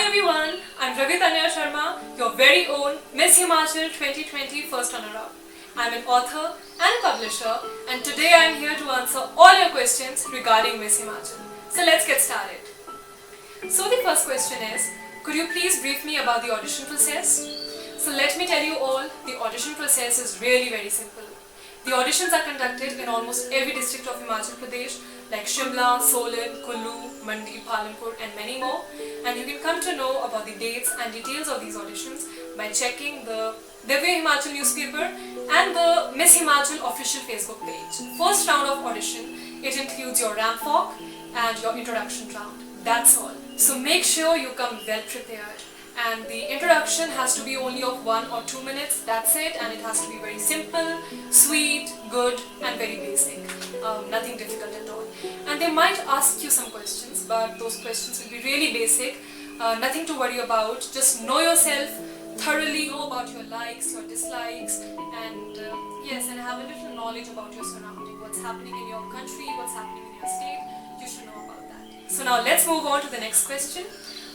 everyone, I'm Ravi Tanya Sharma, your very own Miss Himachal 2020 first runner-up. I'm an author and publisher, and today I'm here to answer all your questions regarding Miss Himachal. So let's get started. So the first question is, could you please brief me about the audition process? So let me tell you all, the audition process is really very simple. The auditions are conducted in almost every district of Himachal Pradesh like Shimla, Solan, Kullu, Mandi, Palampur and many more, and you can come to know about the dates and details of these auditions by checking the Divya Himachal newspaper and the Miss Himachal official Facebook page. First round of audition, it includes your ramp walk and your introduction round. That's all. So make sure you come well prepared. And the introduction has to be only of 1 or 2 minutes, that's it, and it has to be very simple, sweet, good and very basic. Nothing difficult at all. And they might ask you some questions, but those questions will be really basic, nothing to worry about. Just know yourself thoroughly, know about your likes, your dislikes, and yes, and have a little knowledge about your surrounding, what's happening in your country, what's happening in your state, you should know about that. So now let's move on to the next question.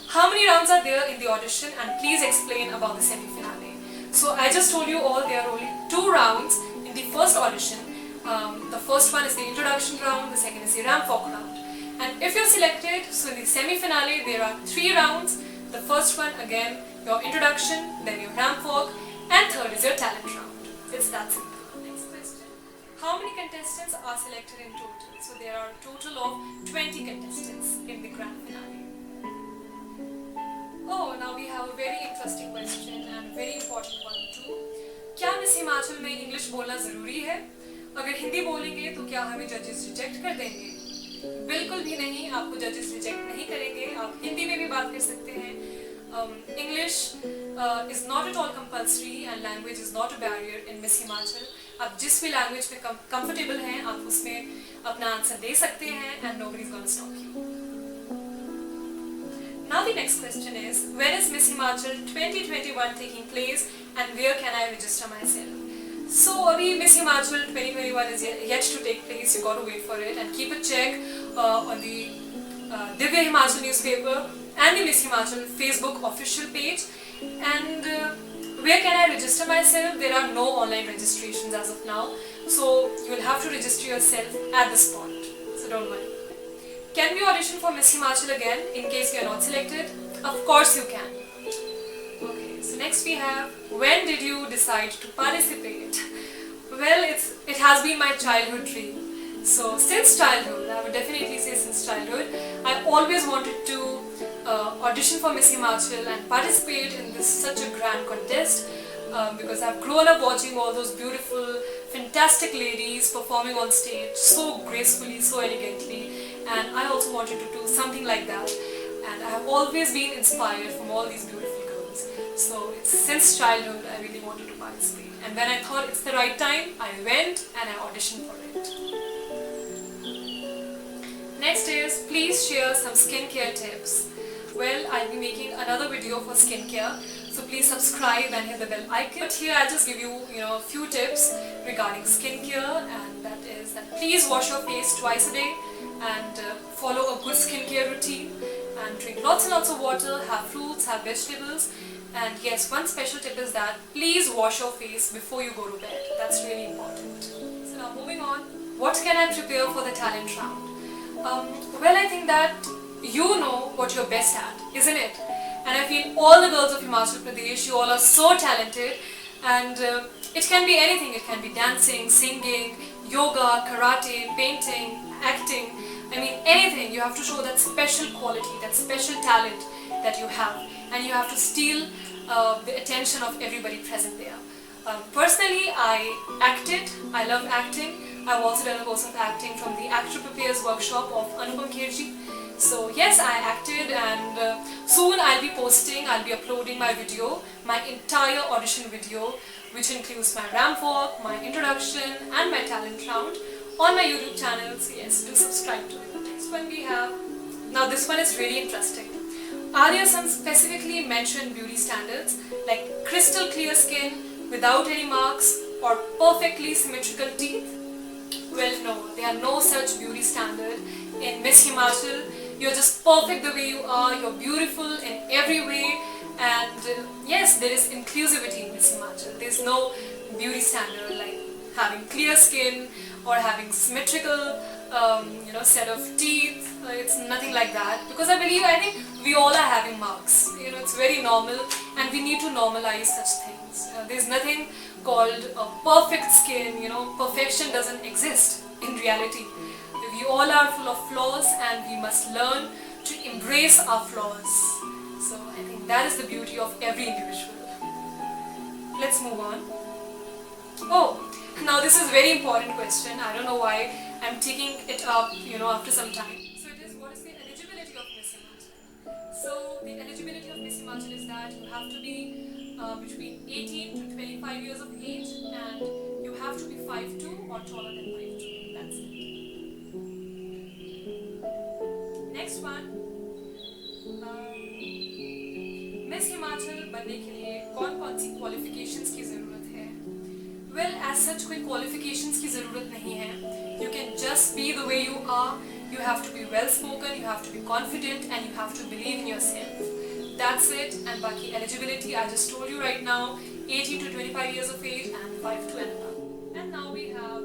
How many rounds are there in the audition, and please explain about the semi-finale. So I just told you all there are only 2 rounds in the first audition. The first one is the introduction round, the second is the ramp walk round. And if you're selected, so in the semi-finale there are 3 rounds. The first one again, your introduction, then your ramp walk, and third is your talent round. It's that simple. Next question. How many contestants are selected in total? So there are a total of 20 contestants in the grand finale. Oh, now we have a very interesting question and very important one too. क्या miss Himachal में English बोलना ज़रूरी है? अगर हिंदी बोलेंगे तो क्या हमें जजेस रिजेक्ट कर देंगे? बिल्कुल भी नहीं, आपको जजेस रिजेक्ट नहीं करेंगे, आप हिंदी में भी बात कर सकते हैं. English is not at all compulsory and language is not a barrier in Miss Himachal. आप जिस भी लैंग्वेज में comfortable हैं, आप उसमें अपना आंसर दे सकते हैं and nobody is going to stop you. Now the next question is, when is Miss Himachal 2021 taking place and where can I register myself? So abhi Miss Himachal 2021 is yet to take place, you got to wait for it and keep a check on the Divya Himachal newspaper and the Miss Himachal Facebook official page. And where can I register myself? There are no online registrations as of now, so you will have to register yourself at the spot, so don't worry. Can we audition for Miss Himachal again in case we are not selected? Of course you can. Okay, so next we have, when did you decide to participate? Well, it has been my childhood dream. So since childhood, I would definitely say since childhood, I always wanted to audition for Miss Himachal and participate in this such a grand contest because I've grown up watching all those beautiful, fantastic ladies performing on stage so gracefully, so elegantly. And I also wanted to do something like that, and I have always been inspired from all these beautiful girls. So it's since childhood I really wanted to participate, and when I thought it's the right time, I went and I auditioned for it. Next is, please share some skincare tips. Well, I'll be making another video for skincare, so please subscribe and hit the bell icon. But here I'll just give you, a few tips regarding skincare, and that is that please wash your face twice a day and follow a good skincare routine and drink lots and lots of water, have fruits, have vegetables, and yes, one special tip is that please wash your face before you go to bed. That's really important. So now moving on, what can I prepare for the talent round? Well, I think that you know what you're best at, isn't it? And I feel all the girls of Himachal Pradesh, you all are so talented, and it can be anything. It can be dancing, singing, yoga, karate, painting, acting. I mean anything. You have to show that special quality, that special talent that you have, and you have to steal the attention of everybody present there. Personally, I acted. I love acting. I've also done a course of acting from the Actor Prepares workshop of Anupam Kherji. So yes, I acted, and soon I'll be uploading my video, my entire audition video, which includes my ramp walk, my introduction and my talent round on my YouTube channel. So yes, do subscribe to it. The next one we have, now this one is really interesting. Are there some specifically mentioned beauty standards like crystal clear skin without any marks or perfectly symmetrical teeth? Well, no, there are no such beauty standard in Miss Himachal. You're just perfect the way you are. You're beautiful in every way. And yes, there is inclusivity in Miss Himachal. There's no beauty standard like having clear skin or having symmetrical set of teeth. It's nothing like that, because I think we all are having marks. It's very normal, and we need to normalize such things. There's nothing called a perfect skin. Perfection doesn't exist in reality. We all are full of flaws, and we must learn to embrace our flaws. So I think that is the beauty of every individual. Let's move on. Oh, now this is a very important question. I don't know why I'm taking it up, after some time. So it is, what is the eligibility of Miss Himachal? So the eligibility of Miss Himachal is that you have to be between 18 to 25 years of age, and you have to be 5'2" or taller than 5'2". That's it. Next one. Miss Himachal बनने के लिए कौन सी qualifications की ज़रूरत है? Well, as such कोई qualifications की ज़रूरत नहीं है. You can just be the way you are. You have to be well spoken, you have to be confident, and you have to believe in yourself. That's it. And baki eligibility, I just told you right now, 18 to 25 years of age and 5'2" and above. And now we have,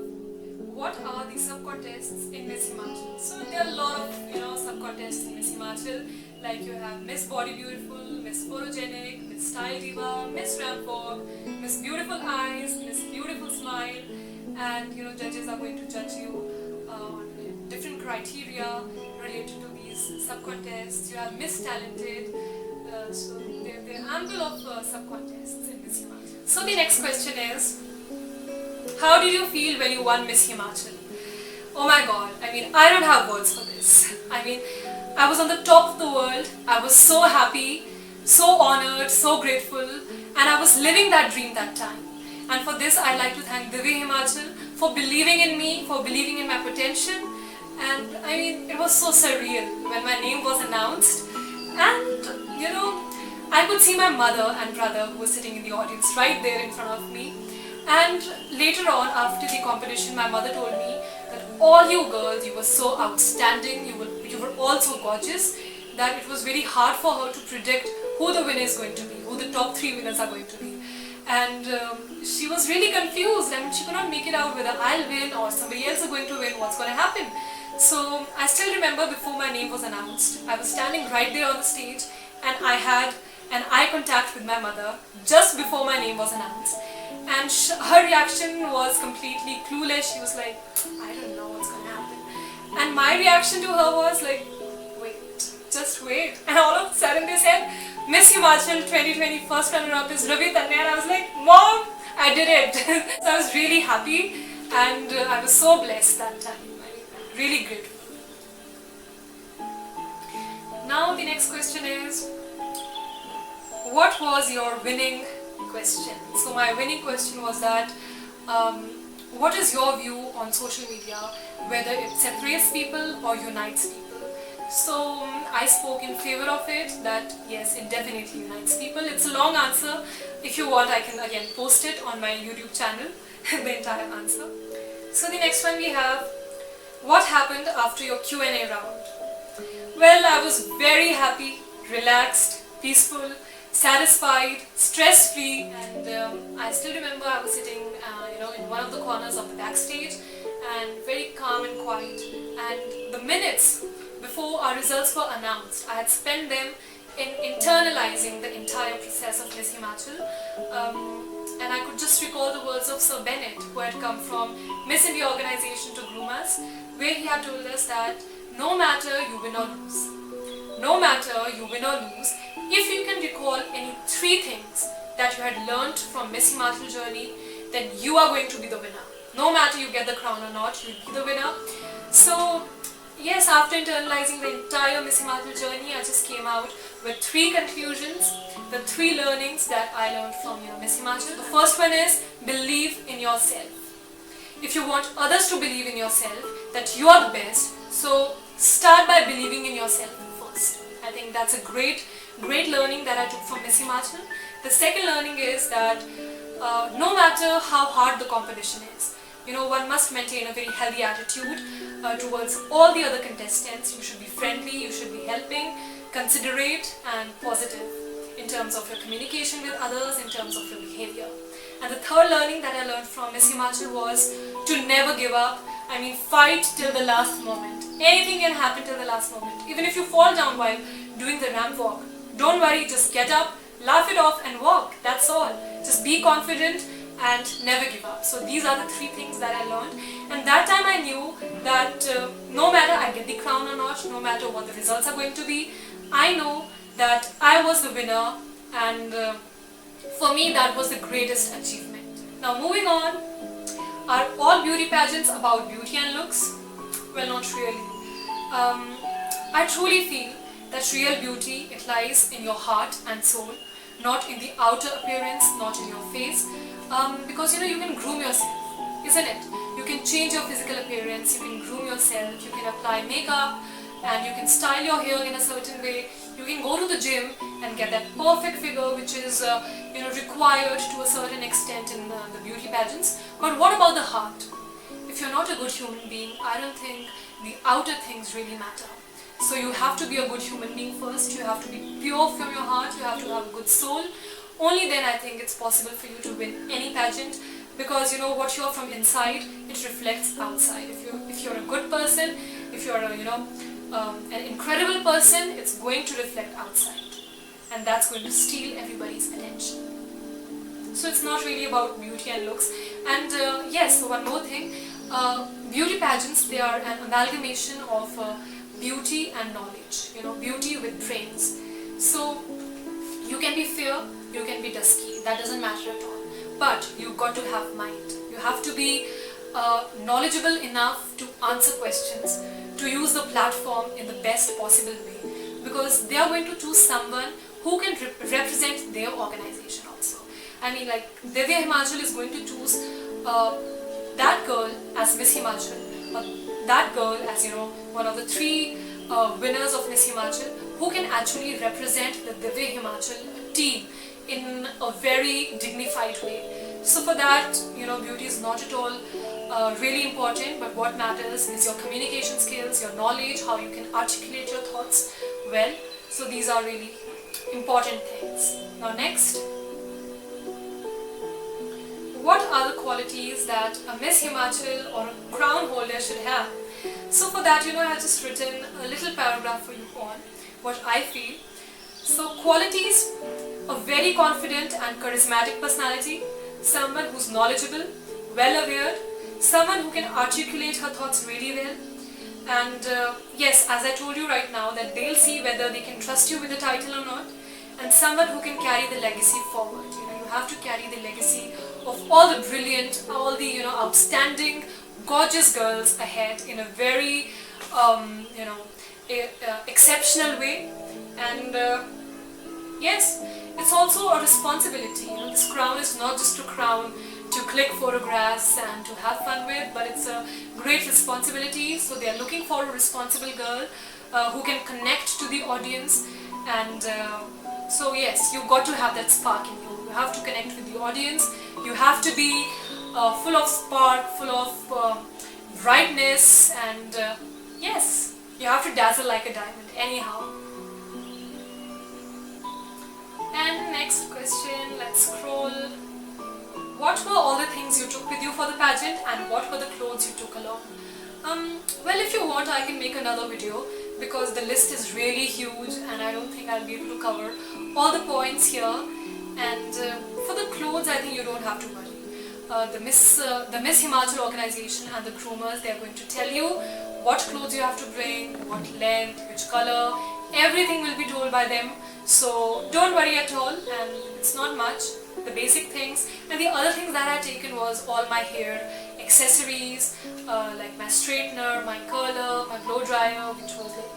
what are the sub-contests in Miss Himachal? So there are a lot of sub-contests in Miss Himachal. Like you have Miss Body Beautiful, Miss Photogenic, Miss Style Diva, Miss Rampog, Miss Beautiful Eyes, Miss Beautiful Smile, and judges are going to judge you on different criteria related to these sub-contests. You have Miss Talented, so there are ample of sub-contests in Miss Himachal. So the next question is, how did you feel when you won Miss Himachal? Oh my God, I don't have words for this. I was on the top of the world. I was so happy, so honored, so grateful, and I was living that dream that time. And for this, I'd like to thank Divya Himachal for believing in me, for believing in my potential. And it was so surreal when my name was announced. And I could see my mother and brother who were sitting in the audience right there in front of me. And later on, after the competition, my mother told me that all you girls, you were so outstanding, you were all so gorgeous, that it was very hard for her to predict who the winner is going to be, who the top 3 winners are going to be. And she was really confused. She could not make it out whether I'll win or somebody else is going to win, what's going to happen. So I still remember before my name was announced, I was standing right there on the stage, and I had an eye contact with my mother just before my name was announced. And her reaction was completely clueless. She was like, I don't know what's going to happen. And my reaction to her was like, wait, just wait. And all of a sudden they said, Miss Himachal 2020 first runner-up is Ravi Tanya. And I was like, Mom, I did it. So I was really happy, and I was so blessed that time. Really grateful. Now the next question is, what was your winning question? So my winning question was that, what is your view on social media, whether it separates people or unites people? So I spoke in favor of it, that yes, it definitely unites people. It's a long answer. If you want, I can again post it on my YouTube channel, the entire answer. So the next one we have, what happened after your Q&A round? Well, I was very happy, relaxed, peaceful, satisfied, stress-free, and I still remember I was sitting in one of the corners of the backstage, and very calm and quiet. And the minutes before our results were announced, I had spent them in internalizing the entire process of Miss Himachal. And I could just recall the words of Sir Bennett, who had come from Miss India organization to groom us, where he had told us that no matter you win or lose, no matter you win or lose, if you can recall any 3 things that you had learnt from Miss Himachal journey, then you are going to be the winner. No matter you get the crown or not, you'll be the winner. So yes, after internalizing the entire Miss Himachal journey, I just came out with 3 conclusions, the 3 learnings that I learned from Miss Himachal. The first one is, believe in yourself. If you want others to believe in yourself, that you are the best, so start by believing in yourself first. I think that's a great learning that I took from Miss Himachal. The second learning is that no matter how hard the competition is, one must maintain a very healthy attitude towards all the other contestants. You should be friendly, you should be helping, considerate and positive in terms of your communication with others, in terms of your behavior. And the third learning that I learned from Miss Himachal was to never give up. I mean, fight till the last moment. Anything can happen till the last moment. Even if you fall down while doing the ramp walk, don't worry, just get up, laugh it off and walk. That's all. Just be confident and never give up. So these are the 3 things that I learned. And that time I knew that no matter I get the crown or not, no matter what the results are going to be, I know that I was the winner, and for me that was the greatest achievement. Now moving on, are all beauty pageants about beauty and looks? Well, not really. I truly feel that real beauty, it lies in your heart and soul, not in the outer appearance, not in your face, because you can groom yourself, isn't it? You can change your physical appearance, you can groom yourself, you can apply makeup, and you can style your hair in a certain way. You can go to the gym and get that perfect figure which is required to a certain extent in the beauty pageants. But what about the heart? If you're not a good human being, I don't think the outer things really matter. So you have to be a good human being first, you have to be pure from your heart, you have to have a good soul. Only then I think it's possible for you to win any pageant, because what you're from inside, it reflects outside. If you're a good person, if you're an incredible person, it's going to reflect outside, and that's going to steal everybody's attention. So it's not really about beauty and looks. And yes, one more thing, beauty pageants, they are an amalgamation of beauty and knowledge, beauty with brains. So you can be fair, you can be dusky, that doesn't matter at all, but you've got to have mind. You have to be knowledgeable enough to answer questions, to use the platform in the best possible way, because they are going to choose someone who can represent their organization also. I mean, like Divya Himachal is going to choose that girl as Miss Himachal, that girl as one of the 3 winners of Miss Himachal, who can actually represent the Divya Himachal team in a very dignified way. So for that, beauty is not at all really important, but what matters is your communication skills, your knowledge, how you can articulate your thoughts well. So these are really important things. Now next, what are the qualities that a Miss Himachal or a crown holder should have? So for that, I have just written a little paragraph for you on what I feel. So qualities: a very confident and charismatic personality, someone who's knowledgeable, well aware, someone who can articulate her thoughts really well, and yes, as I told you right now, that they'll see whether they can trust you with the title or not, and someone who can carry the legacy forward. You have to carry the legacy of all the brilliant, all the outstanding, gorgeous girls ahead in a very exceptional way. And yes, it's also a responsibility. This crown is not just a crown to click photographs and to have fun with, but it's a great responsibility. So they are looking for a responsible girl who can connect to the audience, and so yes, you've got to have that spark in you. You have to connect with the audience. You have to be full of spark, full of brightness, and yes, you have to dazzle like a diamond anyhow. And next question, let's scroll. What were all the things you took with you for the pageant, and what were the clothes you took along? Well, if you want, I can make another video, because the list is really huge and I don't think I'll be able to cover all the points here. And for the clothes, I think you don't have to worry. The Miss Himachal organization and the groomers, they are going to tell you what clothes you have to bring, what length, which color, everything will be told by them. So don't worry at all, and it's not much, the basic things. And the other things that I had taken was all my hair accessories, like my straightener, my curler, my blow dryer, which was like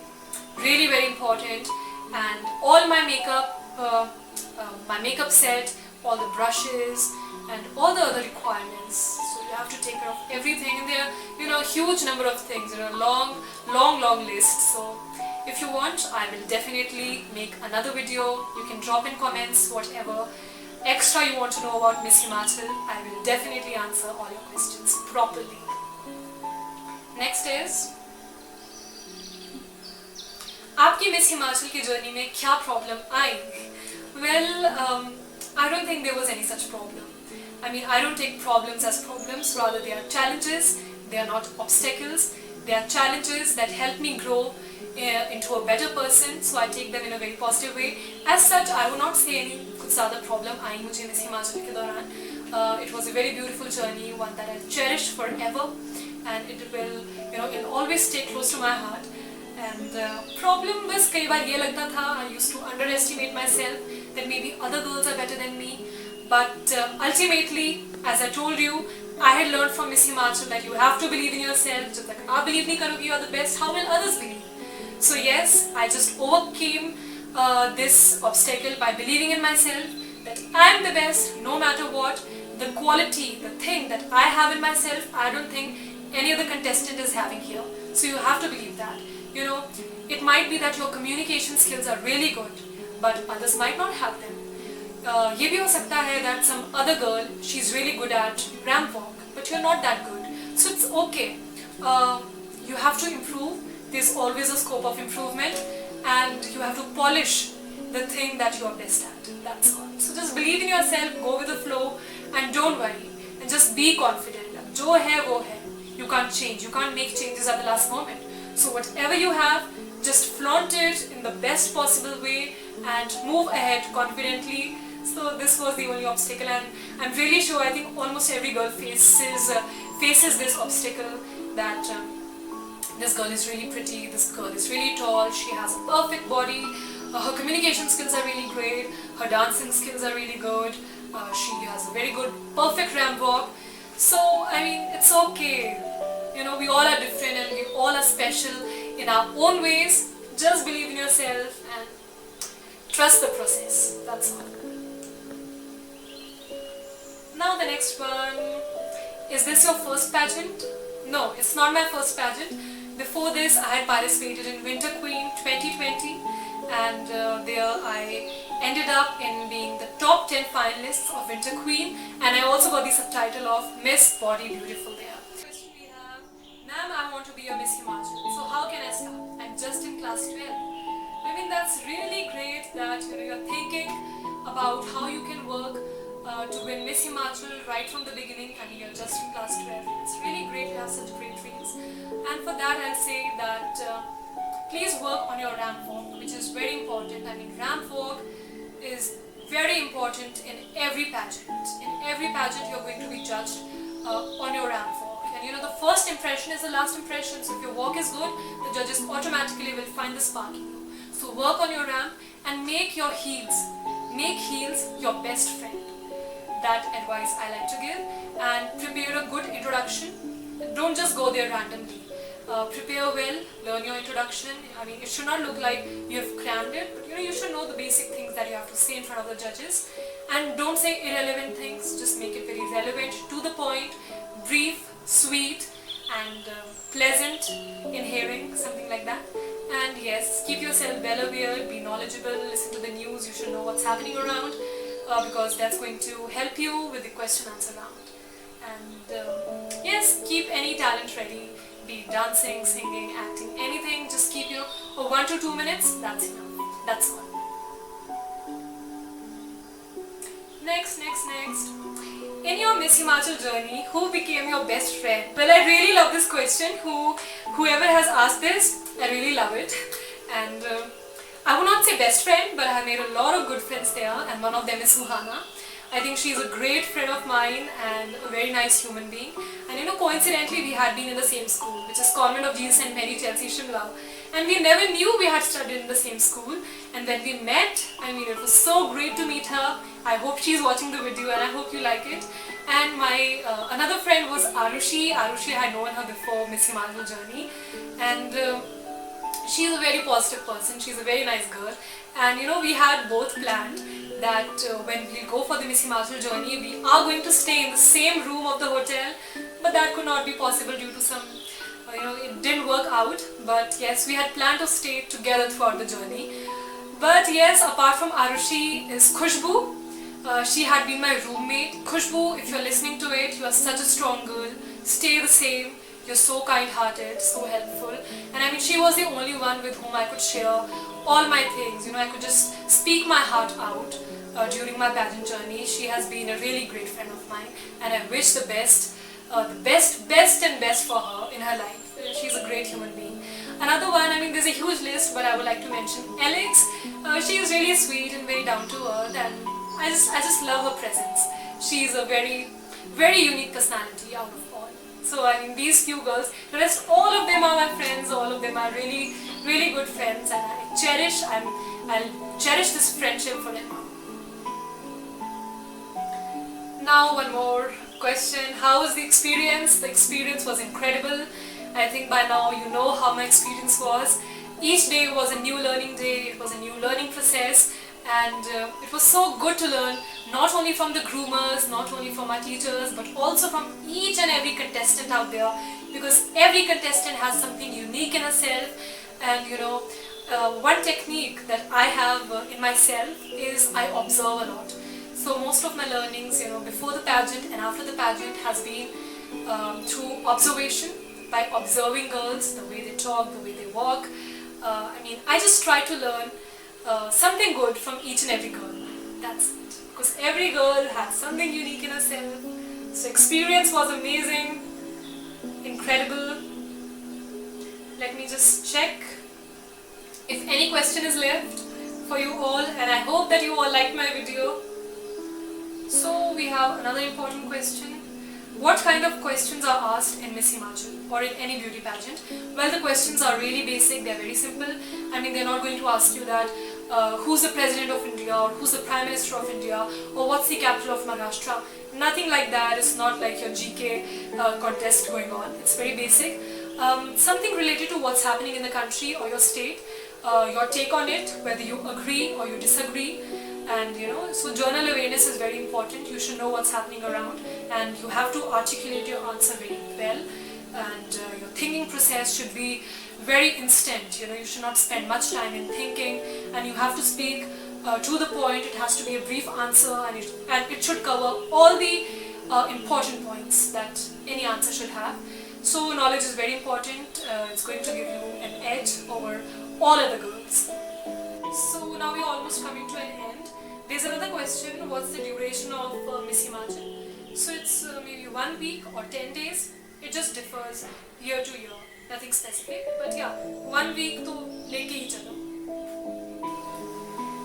really very important, and all my makeup set, all the brushes, and all the other requirements. So you have to take care of everything, and there are a huge number of things, long list. So if you want, I will definitely make another video. You can drop in comments, whatever. extra you want to know about Miss Himachal, I will definitely answer all your questions properly. Next is, आपकी miss Himachal की journey में क्या problem I? Well, I don't think there was any such problem. I mean, I don't take problems as problems, rather they are challenges, they are not obstacles, they are challenges that help me grow into a better person, so I take them in a very positive way. As such, I would not say any कुछ ज़्यादा problem आई मुझे miss Himachal के दौरान. It was a very beautiful journey, one that I'll cherish forever, and it will, it'll always stay close to my heart. And problem बस कई बार ये लगता था, I used to underestimate myself, that maybe other girls are better than me. But ultimately, as I told you, I had learned from Miss Himachal that you have to believe in yourself. जब तक आप believe नहीं करोगे you are the best, how will others believe? So yes, I just overcame this obstacle by believing in myself, that I am the best no matter what. The quality, the thing that I have in myself, I don't think any other contestant is having here. So you have to believe that. It might be that your communication skills are really good, but others might not have them. ये भी हो सकता है that some other girl, she's really good at ramp walk, but you're not that good. So it's okay. You have to improve. There's always a scope of improvement, and you have to polish the thing that you are best at. That's all. So just believe in yourself, go with the flow, and don't worry. And just be confident. जो है वो है. You can't change. You can't make changes at the last moment. So whatever you have, just flaunt it in the best possible way and move ahead confidently. So this was the only obstacle, and I'm really sure I think almost every girl faces this obstacle, that this girl is really pretty, this girl is really tall, she has a perfect body, her communication skills are really great, her dancing skills are really good, she has a very good perfect ramp walk. So I mean, it's okay. We all are different and we all are special in our own ways. Just believe in yourself and trust the process. That's all. Now the next one. Is this your first pageant? No, it's not my first pageant. Before this, I had participated in Winter Queen 2020, and there I ended up in being the top 10 finalists of Winter Queen, and I also got the subtitle of Miss Body Beautiful there. Question we have, ma'am, I want to be a Miss Himachal, so how can I start? I'm just in class 12. I mean, that's really great that you're thinking about how you can work to win Miss Himachal right from the beginning, and you're just in class 12. It's really great to have such great dreams, and for that I'll say that please work on your ramp walk, which is very important. I mean, ramp walk is very important in every pageant. In every pageant you're going to be judged on your ramp walk, and the first impression is the last impression. So if your walk is good, the judges automatically will find the spark in you. So work on your ramp and make heels your best friend. That advice I like to give. And prepare a good introduction. Don't just go there randomly. Prepare well, learn your introduction. I mean, it should not look like you have crammed it, but you should know the basic things that you have to say in front of the judges. And don't say irrelevant things, just make it very relevant, to the point, brief, sweet, and pleasant in hearing, something like that. And yes, keep yourself well aware, be knowledgeable, listen to the news, you should know what's happening around, because that's going to help you with the question answer round. And yes, keep any talent ready, be it dancing, singing, acting, anything, just keep 1 to 2 minutes, that's enough, that's all. Next. In your Miss Himachal journey, who became your best friend? Well, I really love this question. Whoever has asked this, I really love it. And I would not say best friend, but I have made a lot of good friends there, and one of them is Suhana. I think she's a great friend of mine and a very nice human being. And coincidentally, we had been in the same school, which is Convent of Jesus St. Mary, Chelsea, Shimla. And we never knew we had studied in the same school. And when we met, I mean, it was so great to meet her. I hope she's watching the video and I hope you like it. And my another friend was Arushi. Arushi, I had known her before Miss Himachal journey. And she's a very positive person. She's a very nice girl. And we had both planned that when we go for the Miss Himachal journey, we are going to stay in the same room of the hotel. But that could not be possible due to some, it didn't work out. But yes, we had planned to stay together throughout the journey. But yes, apart from Arushi is Khushbu. She had been my roommate. Khushbu, if you're listening to it, you are such a strong girl. Stay the same. You're so kind-hearted, so helpful. And I mean, she was the only one with whom I could share all my things. I could just speak my heart out during my pageant journey. She has been a really great friend of mine, and I wish the best and best for her in her life. She's a great human being. Another one, I mean, there's a huge list, but I would like to mention Alex. She is really sweet and very down to earth, and I just love her presence. She's a very, very unique personality out of all. So I mean, these few girls, the rest, all of them are my friends. All of them are really, really good friends, and I'll cherish this friendship forever. Now one more question. How was the experience? The experience was incredible. I think by now you know how my experience was. Each day was a new learning day. It was a new learning process, and it was so good to learn not only from the groomers, not only from our teachers, but also from each and every contestant out there, because every contestant has something unique in herself. And one technique that I have in myself is I observe a lot. So most of my learnings, before the pageant and after the pageant has been through observation, by observing girls, the way they talk, the way they walk. I just try to learn something good from each and every girl. That's it. Because every girl has something unique in herself. So experience was amazing, incredible. Let me just check if any question is left for you all, and I hope that you all liked my video. So we have another important question. What kind of questions are asked in Miss Himachal or in any beauty pageant? Well, the questions are really basic, they're very simple. They're not going to ask you that who's the President of India, or who's the Prime Minister of India, or what's the capital of Maharashtra. Nothing like that. It's not like your GK contest going on. It's very basic. Something related to what's happening in the country or your state, your take on it, whether you agree or you disagree. And so journal awareness is very important. You should know what's happening around, and you have to articulate your answer very well. And your thinking process should be very instant. You should not spend much time in thinking, and you have to speak to the point. It has to be a brief answer, and it should cover all the important points that any answer should have. So knowledge is very important. It's going to give you an edge over all other girls. So now we're almost coming to an end. There's another question. What's the duration of Miss Himachal? So it's maybe 1 week or 10 days. It just differs year to year. Nothing specific. But yeah, 1 week to leke hi chalo.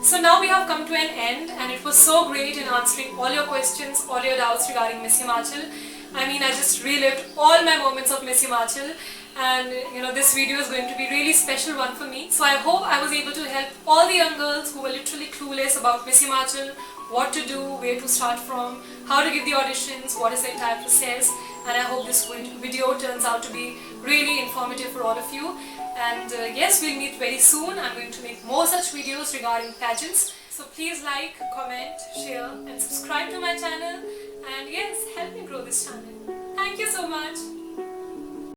So now we have come to an end, and it was so great in answering all your questions, all your doubts regarding Miss Himachal. I just relived all my moments of Miss Himachal, and this video is going to be a really special one for me. So I hope I was able to help all the young girls who were literally clueless about Miss Himachal, what to do, where to start from, how to give the auditions, what is the entire process. And I hope this video turns out to be really informative for all of you. And yes, we'll meet very soon. I'm going to make more such videos regarding pageants. So please like, comment, share and subscribe to my channel. And yes, help me grow this channel. Thank you so much.